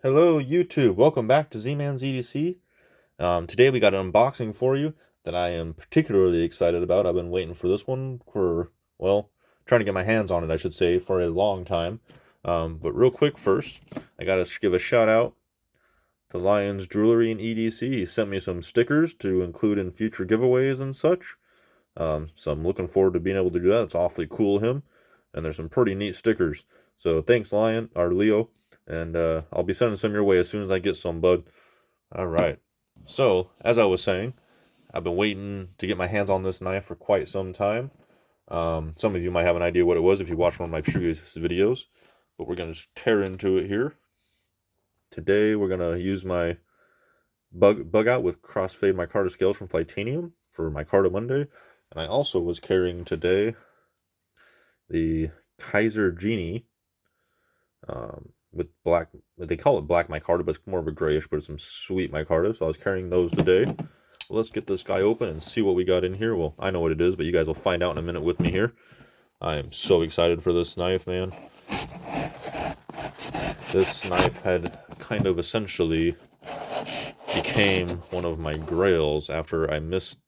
Hello YouTube, welcome back to Z-Man's EDC. Today we got an unboxing for you that I am particularly excited about. I've been waiting for this one for, well, trying to get my hands on it, I should say, for a long time. But real quick first, I gotta give a shout out to Lions Jewelry and EDC. He sent me some stickers to include in future giveaways and such. So I'm looking forward to being able to do that. It's awfully cool of him. And there's some pretty neat stickers. So thanks, Lion, or Leo. And I'll be sending some your way as soon as I get some, bud. All right. So, as I was saying, I've been waiting to get my hands on this knife for quite some time. Some of you might have an idea what it was if you watched one of my previous videos. But we're going to just tear into it here. Today, we're going to use my bug out with crossfade micarta scales from Flytanium for Micarta Monday. And I also was carrying today the Kaiser Genie with black, they call it black micarta, but it's more of a grayish, but it's some sweet micarta. So I was carrying those today. Well, let's get this guy open and see what we got in here. Well, I know what it is, but you guys will find out in a minute with me here. I am so excited for this knife, man. This knife had kind of essentially became one of my grails after I missed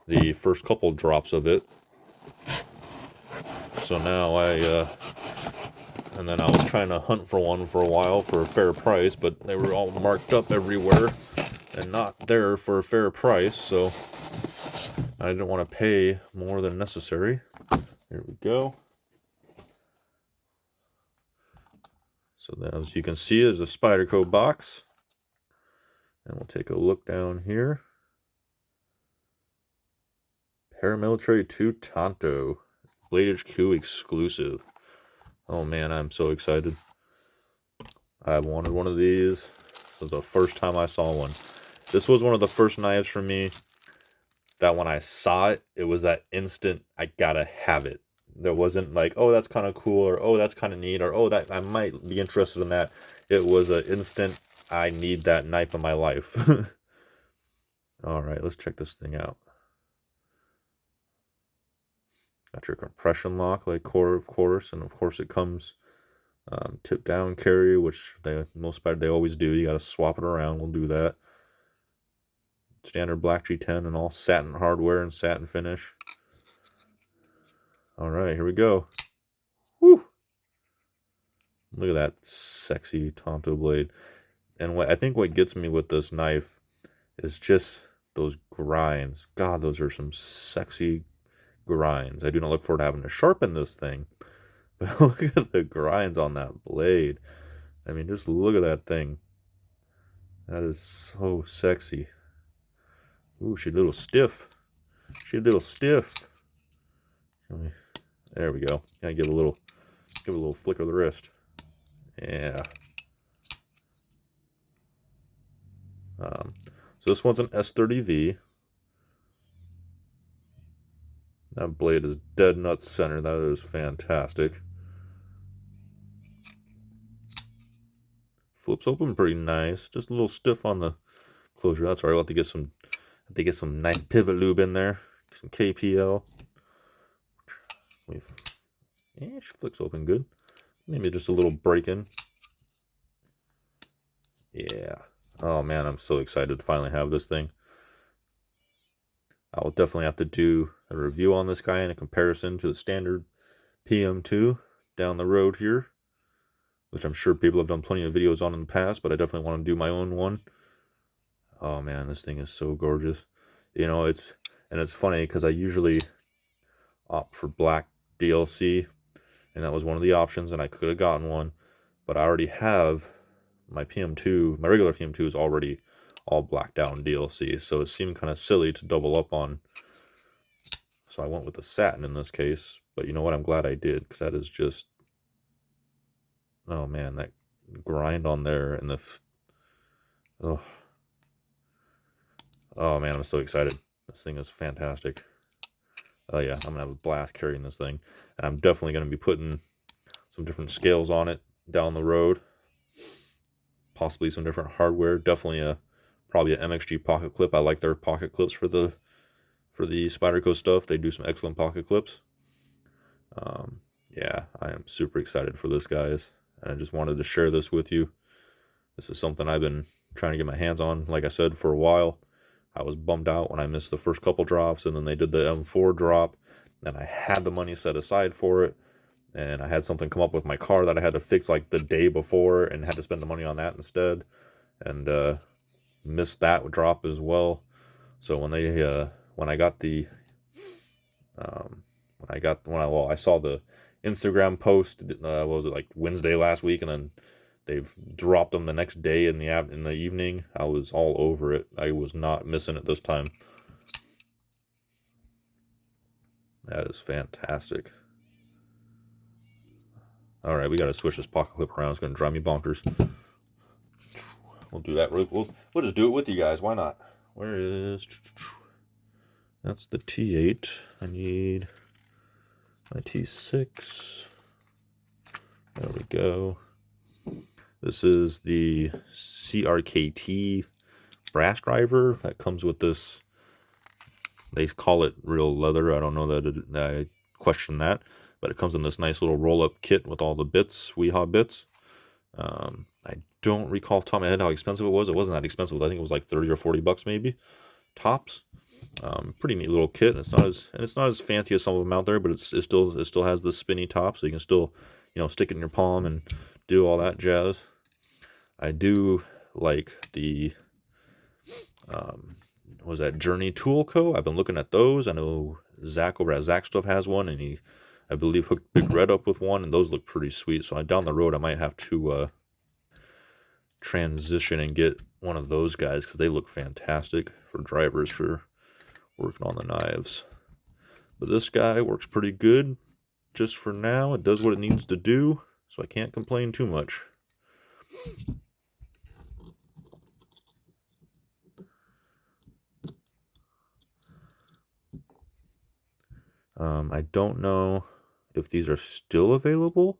the first couple drops of it. So now and then I was trying to hunt for one for a while for a fair price, but they were all marked up everywhere and not there for a fair price, so I didn't want to pay more than necessary. Here we go. So then, as you can see, there's a Spyderco box. And we'll take a look down here. Paramilitary 2 Tonto. Blade HQ exclusive. Oh man, I'm so excited. I wanted one of these. This was the first time I saw one. This was one of the first knives for me that when I saw it, it was that instant, I gotta have it. There wasn't like, oh, that's kind of cool, or oh, that's kind of neat, or oh, that I might be interested in that. It was an instant, I need that knife in my life. All right, let's check this thing out. Got your compression lock, like core, of course, and of course it comes tip down carry, which they always do. You got to swap it around. We'll do that. Standard black G10 and all satin hardware and satin finish. All right, here we go. Woo! Look at that sexy Tonto blade. And I think what gets me with this knife is just those grinds. God, those are some sexy grinds. I do not look forward to having to sharpen this thing. But look at the grinds on that blade. I mean, just look at that thing. That is so sexy. Ooh, she's a little stiff. She's a little stiff. There we go. Gotta give a little flick of the wrist. Yeah. So this one's an S30V. That blade is dead nuts center. That is fantastic. Flips open pretty nice. Just a little stiff on the closure. That's all right. I'll have to get some nice pivot lube in there. Some KPL. Yeah, she flicks open good. Maybe just a little break-in. Yeah. Oh man, I'm so excited to finally have this thing. I'll definitely have to do a review on this guy in a comparison to the standard PM2 down the road here, which I'm sure people have done plenty of videos on in the past, but I definitely want to do my own one. Oh man, this thing is so gorgeous. You know, it's funny because I usually opt for black DLC, and that was one of the options, and I could have gotten one, but I already have my PM2, my regular PM2 is already all blacked out in DLC, so it seemed kind of silly to double up on. So I went with the satin in this case, but you know what? I'm glad I did, because that is just, oh man, that grind on there and oh man, I'm so excited. This thing is fantastic. Oh yeah, I'm gonna have a blast carrying this thing, and I'm definitely gonna be putting some different scales on it down the road, possibly some different hardware. Definitely probably an MXG pocket clip. I like their pocket clips for the Spyderco stuff. They do some excellent pocket clips. Yeah, I am super excited for this, guys, and I just wanted to share this with you. This is something I've been trying to get my hands on, like I said, for a while. I was bummed out when I missed the first couple drops, and then they did the M4 drop, and I had the money set aside for it, and I had something come up with my car that I had to fix like the day before, and had to spend the money on that instead, and missed that drop as well. So when I got the I saw the Instagram post, what was it, like Wednesday last week, and then they've dropped them the next day in the evening. I was all over it. I was not missing it this time. That is fantastic. All right, we got to switch this pocket clip around. It's going to drive me bonkers. We'll do that. We'll just do it with you guys. Why not? Where is... That's the T8. I need my T6. There we go. This is the CRKT brass driver that comes with this. They call it real leather. I don't know that I question that, but it comes in this nice little roll-up kit with all the bits, Weehaw bits. I don't recall off the top of my head how expensive it was. It wasn't that expensive. I think it was like 30 or 40 bucks maybe, tops. Pretty neat little kit. It's not as fancy as some of them out there, but it still has the spinny top, so you can still, stick it in your palm and do all that jazz. I do like the was that Journey Tool Co. I've been looking at those. I know Zach over at Zach Stuff has one, and he, I believe, hooked Big Red up with one, and those look pretty sweet. So down the road, I might have to transition and get one of those guys, because they look fantastic for drivers for working on the knives. But this guy works pretty good just for now. It does what it needs to do, so I can't complain too much. I don't know if these are still available.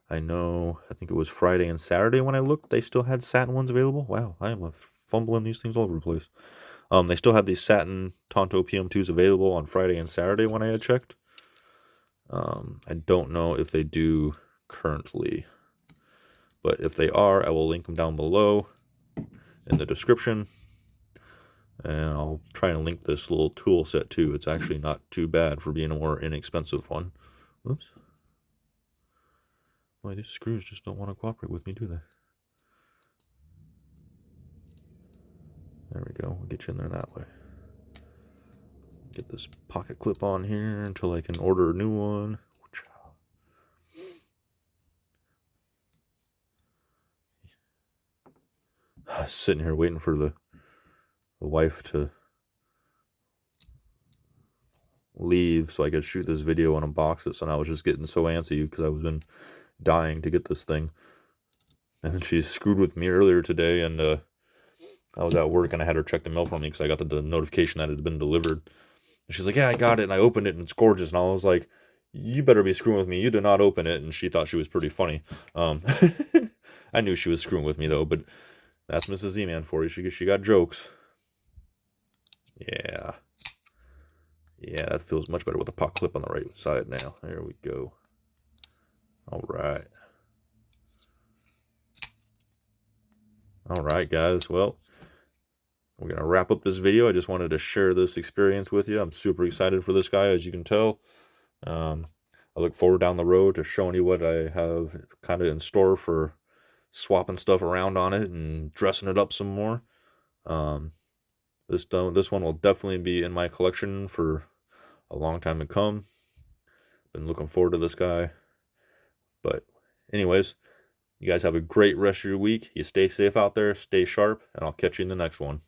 I think it was Friday and Saturday when I looked, they still had satin ones available. Wow, I am fumbling these things all over the place. They still had these satin Tonto PM2s available on Friday and Saturday when I had checked. I don't know if they do currently, but if they are, I will link them down below in the description. And I'll try and link this little tool set too. It's actually not too bad for being a more inexpensive one. Whoops. Boy, these screws just don't want to cooperate with me, do they? There we go. We'll get you in there that way. Get this pocket clip on here until I can order a new one. Sitting here waiting for the wife to leave so I could shoot this video and unbox it. So now I was just getting so antsy because I was been dying to get this thing. And then she screwed with me earlier today, and I was at work and I had her check the mail for me because I got the notification that it had been delivered. And she's like, "Yeah, I got it," and I opened it and it's gorgeous. And I was like, "You better be screwing with me. You did not open it." And she thought she was pretty funny. I knew she was screwing with me though, but that's Mrs. Z-Man for you. She got jokes. Yeah, that feels much better with the pocket clip on the right side now. There we go. All right, guys. Well, we're gonna wrap up this video. I just wanted to share this experience with you. I'm super excited for this guy, as you can tell. I look forward down the road to showing you what I have kind of in store for swapping stuff around on it and dressing it up some more. This one will definitely be in my collection for a long time to come. Been looking forward to this guy. But anyways, you guys have a great rest of your week. You stay safe out there, stay sharp, and I'll catch you in the next one.